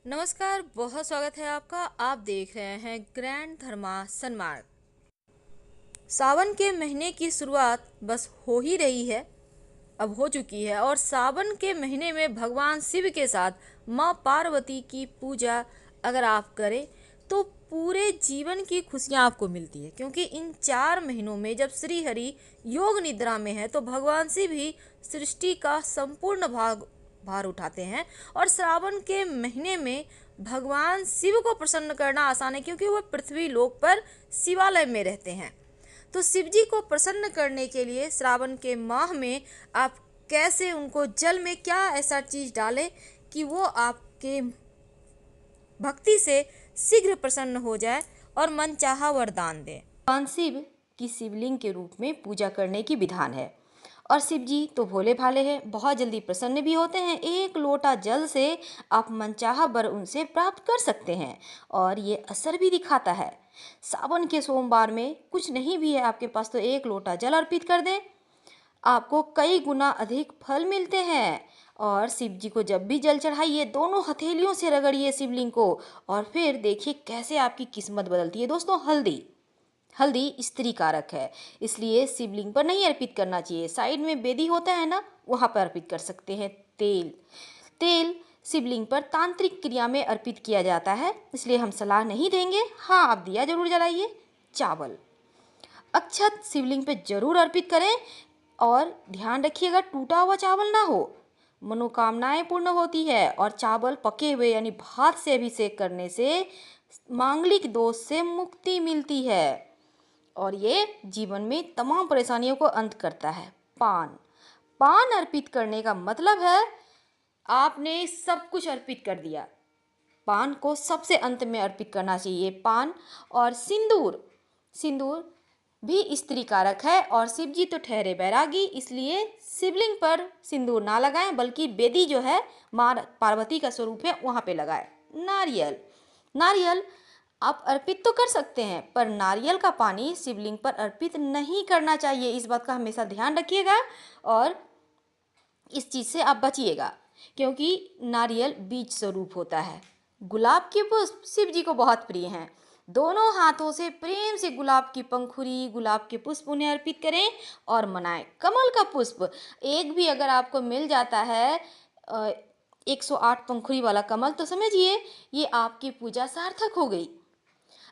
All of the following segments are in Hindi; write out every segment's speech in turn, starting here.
नमस्कार, बहुत स्वागत है आपका। आप देख रहे हैं ग्रैंड धर्मा सन्मार्ग। सावन के महीने की शुरुआत बस हो ही रही है, अब हो चुकी है। और सावन के महीने में भगवान शिव के साथ माँ पार्वती की पूजा अगर आप करें तो पूरे जीवन की खुशियाँ आपको मिलती है। क्योंकि इन 4 महीनों में जब श्री हरि योग निद्रा में है तो भगवान शिव ही सृष्टि का संपूर्ण भार उठाते हैं। और श्रावण के महीने में भगवान शिव को प्रसन्न करना आसान है, क्योंकि वह पृथ्वी लोक पर शिवालय में रहते हैं। तो शिव जी को प्रसन्न करने के लिए श्रावण के माह में आप कैसे उनको जल में क्या ऐसा चीज डालें कि वो आपके भक्ति से शीघ्र प्रसन्न हो जाए और मनचाहा वरदान दे। भगवान शिव की शिवलिंग के रूप में पूजा करने की विधान है। और शिव जी तो भोले भाले हैं, बहुत जल्दी प्रसन्न भी होते हैं। 1 लोटा जल से आप मनचाहा वर उनसे प्राप्त कर सकते हैं और ये असर भी दिखाता है। सावन के सोमवार में कुछ नहीं भी है आपके पास तो 1 लोटा जल अर्पित कर दें, आपको कई गुना अधिक फल मिलते हैं। और शिव जी को जब भी जल चढ़ाइए, दोनों हथेलियों से रगड़िए शिवलिंग को और फिर देखिए कैसे आपकी किस्मत बदलती है। दोस्तों, हल्दी हल्दी स्त्री कारक है, इसलिए शिवलिंग पर नहीं अर्पित करना चाहिए। साइड में बेदी होता है ना, वहाँ पर अर्पित कर सकते हैं। तेल तेल शिवलिंग पर तांत्रिक क्रिया में अर्पित किया जाता है, इसलिए हम सलाह नहीं देंगे। हाँ, आप दिया जरूर जलाइए। चावल अक्षत शिवलिंग पे जरूर अर्पित करें और ध्यान रखिएगा टूटा हुआ चावल ना हो। मनोकामनाएं पूर्ण होती है। और चावल पके हुए यानी भात से अभिषेक करने से मांगलिक दोष से मुक्ति मिलती है और ये जीवन में तमाम परेशानियों को अंत करता है। पान पान अर्पित करने का मतलब है आपने सब कुछ अर्पित कर दिया। पान को सबसे अंत में अर्पित करना चाहिए। पान और सिंदूर सिंदूर भी स्त्री कारक है और शिव जी तो ठहरे बैरागी, इसलिए शिवलिंग पर सिंदूर ना लगाएं, बल्कि बेदी जो है माँ पार्वती का स्वरूप है वहाँ पे लगाएं। नारियल नारियल आप अर्पित तो कर सकते हैं, पर नारियल का पानी शिवलिंग पर अर्पित नहीं करना चाहिए। इस बात का हमेशा ध्यान रखिएगा और इस चीज़ से आप बचिएगा, क्योंकि नारियल बीज स्वरूप होता है। गुलाब के पुष्प शिव जी को बहुत प्रिय हैं। दोनों हाथों से प्रेम से गुलाब की पंखुड़ी, गुलाब के पुष्प उन्हें अर्पित करें और मनाएं। कमल का पुष्प एक भी अगर आपको मिल जाता है 108 पंखुड़ी वाला कमल, तो समझिए ये आपकी पूजा सार्थक हो गई।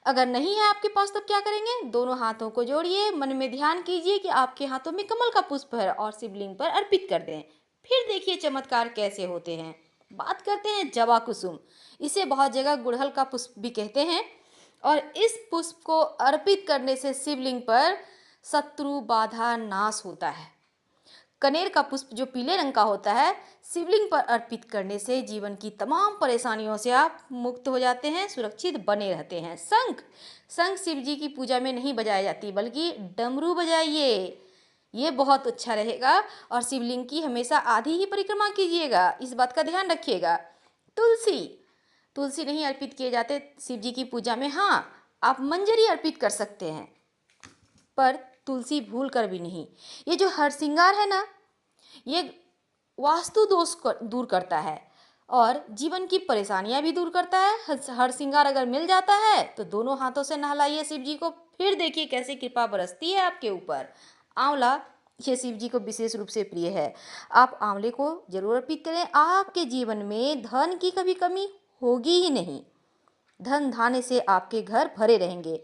अगर नहीं है आपके पास तो क्या करेंगे, दोनों हाथों को जोड़िए, मन में ध्यान कीजिए कि आपके हाथों में कमल का पुष्प है और शिवलिंग पर अर्पित कर दें। फिर देखिए चमत्कार कैसे होते हैं। बात करते हैं जवा कुसुम। इसे बहुत जगह गुड़हल का पुष्प भी कहते हैं और इस पुष्प को अर्पित करने से शिवलिंग पर शत्रु बाधा नाश होता है। कनेर का पुष्प जो पीले रंग का होता है, शिवलिंग पर अर्पित करने से जीवन की तमाम परेशानियों से आप मुक्त हो जाते हैं, सुरक्षित बने रहते हैं। शंख शंख शिव जी की पूजा में नहीं बजाई जाती, बल्कि डमरू बजाइए, ये बहुत अच्छा रहेगा। और शिवलिंग की हमेशा आधी ही परिक्रमा कीजिएगा, इस बात का ध्यान रखिएगा। तुलसी तुलसी नहीं अर्पित किए जाते शिव जी की पूजा में। हाँ, आप मंजरी अर्पित कर सकते हैं, पर तुलसी भूल कर भी नहीं। ये जो हरसिंगार है ना, ये वास्तु दोष दूर करता है और जीवन की परेशानियां भी दूर करता है। हरसिंगार अगर मिल जाता है तो दोनों हाथों से नहलाइए शिव जी को, फिर देखिए कैसे कृपा बरसती है आपके ऊपर। आंवला ये शिव जी को विशेष रूप से प्रिय है, आप आंवले को जरूर अर्पित करें। आपके जीवन में धन की कभी कमी होगी ही नहीं, धन धान्य से आपके घर भरे रहेंगे।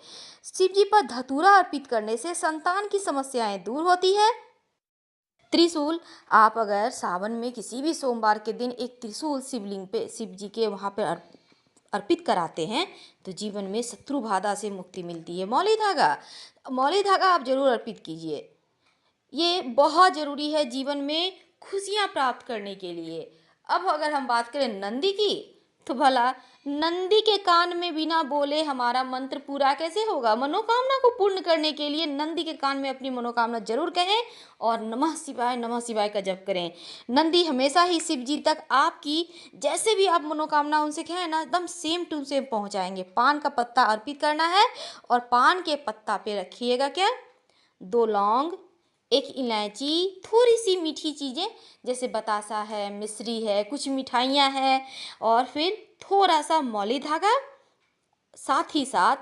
शिव जी पर धतूरा अर्पित करने से संतान की समस्याएं दूर होती है। त्रिशूल आप अगर सावन में किसी भी सोमवार के दिन एक त्रिशूल शिवलिंग पे शिव जी के वहाँ पे अर्पित कराते हैं तो जीवन में शत्रु बाधा से मुक्ति मिलती है। मौली धागा आप जरूर अर्पित कीजिए, ये बहुत ज़रूरी है जीवन में खुशियाँ प्राप्त करने के लिए। अब अगर हम बात करें नंदी की, तो भला नंदी के कान में बिना बोले हमारा मंत्र पूरा कैसे होगा। मनोकामना को पूर्ण करने के लिए नंदी के कान में अपनी मनोकामना जरूर कहें और नमः शिवाय का जप करें। नंदी हमेशा ही शिव जी तक आपकी जैसे भी आप मनोकामना उनसे कहें ना, एकदम सेम टू सेम पहुंचाएंगे। पान का पत्ता अर्पित करना है और पान के पत्ता पे रखिएगा क्या, 2 लौंग, एक इलायची, थोड़ी सी मीठी चीज़ें जैसे बतासा है, मिश्री है, कुछ मिठाइयाँ हैं और फिर थोड़ा सा मौली धागा, साथ ही साथ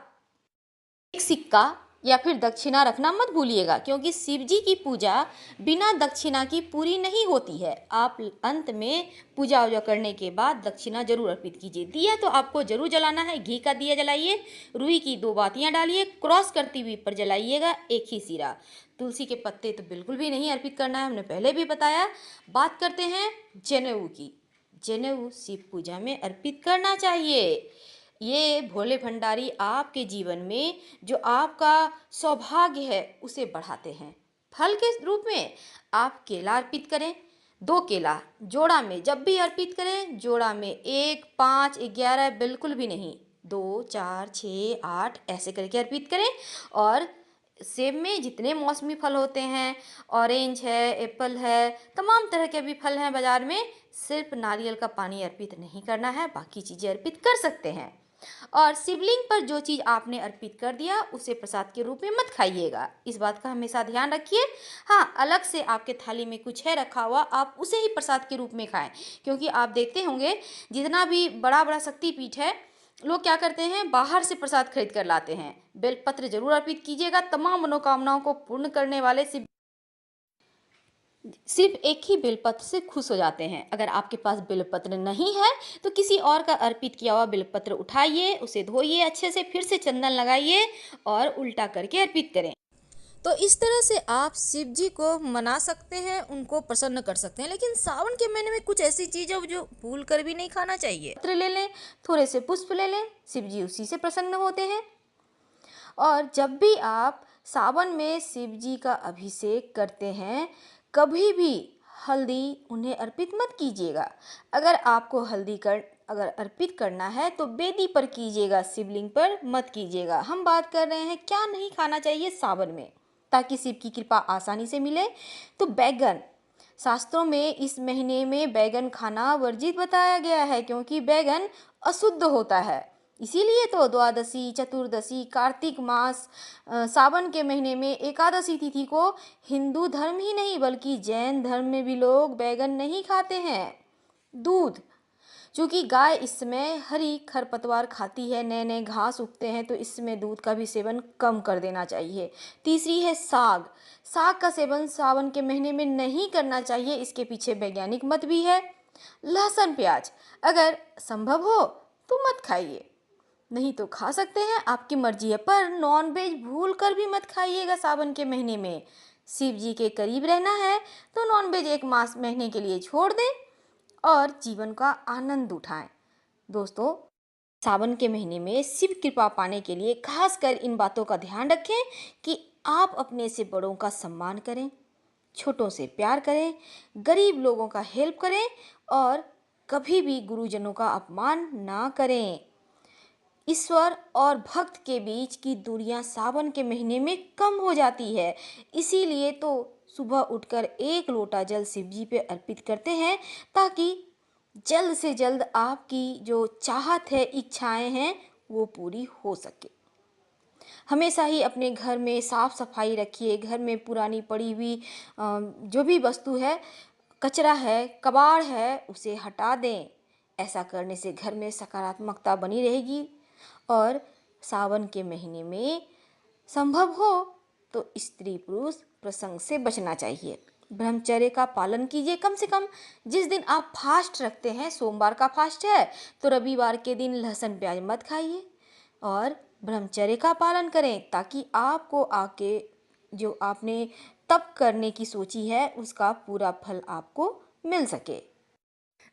एक सिक्का या फिर दक्षिणा रखना मत भूलिएगा, क्योंकि शिव जी की पूजा बिना दक्षिणा की पूरी नहीं होती है। आप अंत में पूजा वूजा करने के बाद दक्षिणा जरूर अर्पित कीजिए। दिया तो आपको जरूर जलाना है, घी का दिया जलाइए, रुई की 2 बातियां डालिए, क्रॉस करती हुई पर जलाइएगा एक ही सिरा। तुलसी के पत्ते तो बिल्कुल भी नहीं अर्पित करना है, हमने पहले भी बताया। बात करते हैं जनेऊ की। जनेऊ शिव पूजा में अर्पित करना चाहिए। ये भोले भंडारी आपके जीवन में जो आपका सौभाग्य है उसे बढ़ाते हैं। फल के रूप में आप केला अर्पित करें, 2 केला जोड़ा में जब भी अर्पित करें, जोड़ा में 1, 5, 11 बिल्कुल भी नहीं, 2, 4, 6, 8 ऐसे करके अर्पित करें। और सेब में जितने मौसमी फल होते हैं, ऑरेंज है, एप्पल है, तमाम तरह के भी फल हैं बाजार में, सिर्फ नारियल का पानी अर्पित नहीं करना है, बाकी चीज़ें अर्पित कर सकते हैं। और शिवलिंग पर जो चीज़ आपने अर्पित कर दिया उसे प्रसाद के रूप में मत खाइएगा, इस बात का हमेशा ध्यान रखिए। हाँ, अलग से आपके थाली में कुछ है रखा हुआ, आप उसे ही प्रसाद के रूप में खाएं, क्योंकि आप देखते होंगे जितना भी बड़ा बड़ा शक्तिपीठ है, लोग क्या करते हैं, बाहर से प्रसाद खरीद कर लाते हैं। बेलपत्र जरूर अर्पित कीजिएगा, तमाम मनोकामनाओं को पूर्ण करने वाले शिव सिर्फ एक ही बेलपत्र से खुश हो जाते हैं। अगर आपके पास बेलपत्र नहीं है तो किसी और का अर्पित किया हुआ बेलपत्र उठाइए, उसे धोइए अच्छे से, फिर से चंदन लगाइए और उल्टा करके अर्पित करें। तो इस तरह से आप शिव जी को मना सकते हैं, उनको प्रसन्न कर सकते हैं। लेकिन सावन के महीने में कुछ ऐसी चीज़ है जो भूल कर भी नहीं खाना चाहिए। पत्र ले लें, थोड़े से पुष्प ले लें, शिव जी उसी से प्रसन्न होते हैं। और जब भी आप सावन में शिव जी का अभिषेक करते हैं, कभी भी हल्दी उन्हें अर्पित मत कीजिएगा। अगर आपको अगर अर्पित करना है तो वेदी पर कीजिएगा, शिवलिंग पर मत कीजिएगा। हम बात कर रहे हैं क्या नहीं खाना चाहिए सावन में ताकि शिव की कृपा आसानी से मिले। तो बैगन, शास्त्रों में इस महीने में बैगन खाना वर्जित बताया गया है, क्योंकि बैगन अशुद्ध होता है। इसीलिए तो द्वादशी, चतुर्दशी, कार्तिक मास, सावन के महीने में एकादशी तिथि को हिंदू धर्म ही नहीं बल्कि जैन धर्म में भी लोग बैगन नहीं खाते हैं। दूध, चूँकि गाय इस समय हरी खरपतवार खाती है, नए नए घास उगते हैं, तो इसमें दूध का भी सेवन कम कर देना चाहिए। तीसरी है साग। साग का सेवन सावन के महीने में नहीं करना चाहिए, इसके पीछे वैज्ञानिक मत भी है। लहसुन प्याज अगर संभव हो तो मत खाइए, नहीं तो खा सकते हैं, आपकी मर्जी है, पर नॉनवेज भूल कर भी मत खाइएगा सावन के महीने में। शिव जी के करीब रहना है तो नॉनवेज एक मास महीने के लिए छोड़ दें और जीवन का आनंद उठाएं। दोस्तों, सावन के महीने में शिव कृपा पाने के लिए खासकर इन बातों का ध्यान रखें कि आप अपने से बड़ों का सम्मान करें, छोटों से प्यार करें, गरीब लोगों का हेल्प करें और कभी भी गुरुजनों का अपमान ना करें। ईश्वर और भक्त के बीच की दूरियां सावन के महीने में कम हो जाती है, इसीलिए तो सुबह उठकर 1 लोटा जल शिव जी पे अर्पित करते हैं, ताकि जल्द से जल्द आपकी जो चाहत है, इच्छाएं हैं, वो पूरी हो सके। हमेशा ही अपने घर में साफ सफाई रखिए, घर में पुरानी पड़ी हुई जो भी वस्तु है, कचरा है, कबाड़ है, उसे हटा दें। ऐसा करने से घर में सकारात्मकता बनी रहेगी। और सावन के महीने में संभव हो तो स्त्री पुरुष प्रसंग से बचना चाहिए। ब्रह्मचर्य का पालन कीजिए, कम से कम जिस दिन आप फास्ट रखते हैं, सोमवार का फास्ट है तो रविवार के दिन लहसुन प्याज मत खाइए और ब्रह्मचर्य का पालन करें, ताकि आपको आके जो आपने तप करने की सोची है उसका पूरा फल आपको मिल सके।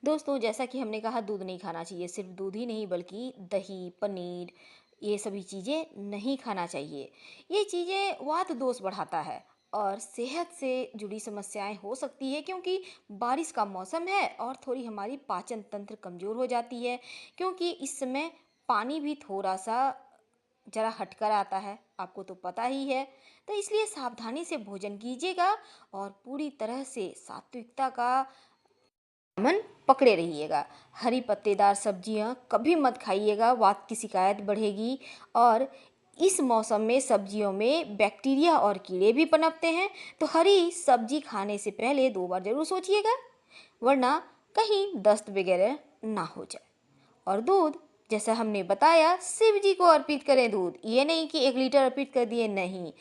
दोस्तों, जैसा कि हमने कहा, दूध नहीं खाना चाहिए। सिर्फ दूध ही नहीं बल्कि दही, पनीर, ये सभी चीज़ें नहीं खाना चाहिए। ये चीज़ें वात दोष बढ़ाता है और सेहत से जुड़ी समस्याएं हो सकती है, क्योंकि बारिश का मौसम है और थोड़ी हमारी पाचन तंत्र कमज़ोर हो जाती है, क्योंकि इस समय पानी भी थोड़ा सा जरा हटकर आता है, आपको तो पता ही है। तो इसलिए सावधानी से भोजन कीजिएगा और पूरी तरह से सात्विकता का मन पकड़े रहिएगा। हरी पत्तेदार सब्जियां कभी मत खाइएगा, वात की शिकायत बढ़ेगी। और इस मौसम में सब्जियों में बैक्टीरिया और कीड़े भी पनपते हैं, तो हरी सब्जी खाने से पहले 2 बार जरूर सोचिएगा, वरना कहीं दस्त वगैरह ना हो जाए। और दूध, जैसा हमने बताया, शिव जी को अर्पित करें दूध, ये नहीं कि 1 लीटर अर्पित कर दिए, नहीं,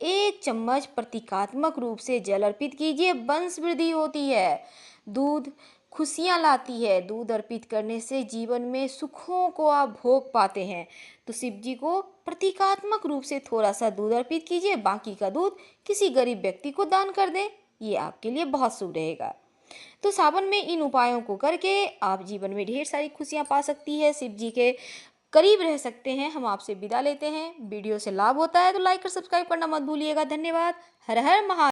1 चम्मच प्रतीकात्मक रूप से जल अर्पित कीजिए, वंश वृद्धि होती है। दूध खुशियाँ लाती है, दूध अर्पित करने से जीवन में सुखों को आप भोग पाते हैं। तो शिव जी को प्रतीकात्मक रूप से थोड़ा सा दूध अर्पित कीजिए, बाकी का दूध किसी गरीब व्यक्ति को दान कर दें, ये आपके लिए बहुत शुभ रहेगा। तो सावन में इन उपायों को करके आप जीवन में ढेर सारी खुशियां पा सकती है, शिव जी के करीब रह सकते हैं। हम आपसे विदा लेते हैं। वीडियो से लाभ होता है तो लाइक और सब्सक्राइब करना मत भूलिएगा। धन्यवाद। हर हर महादेव।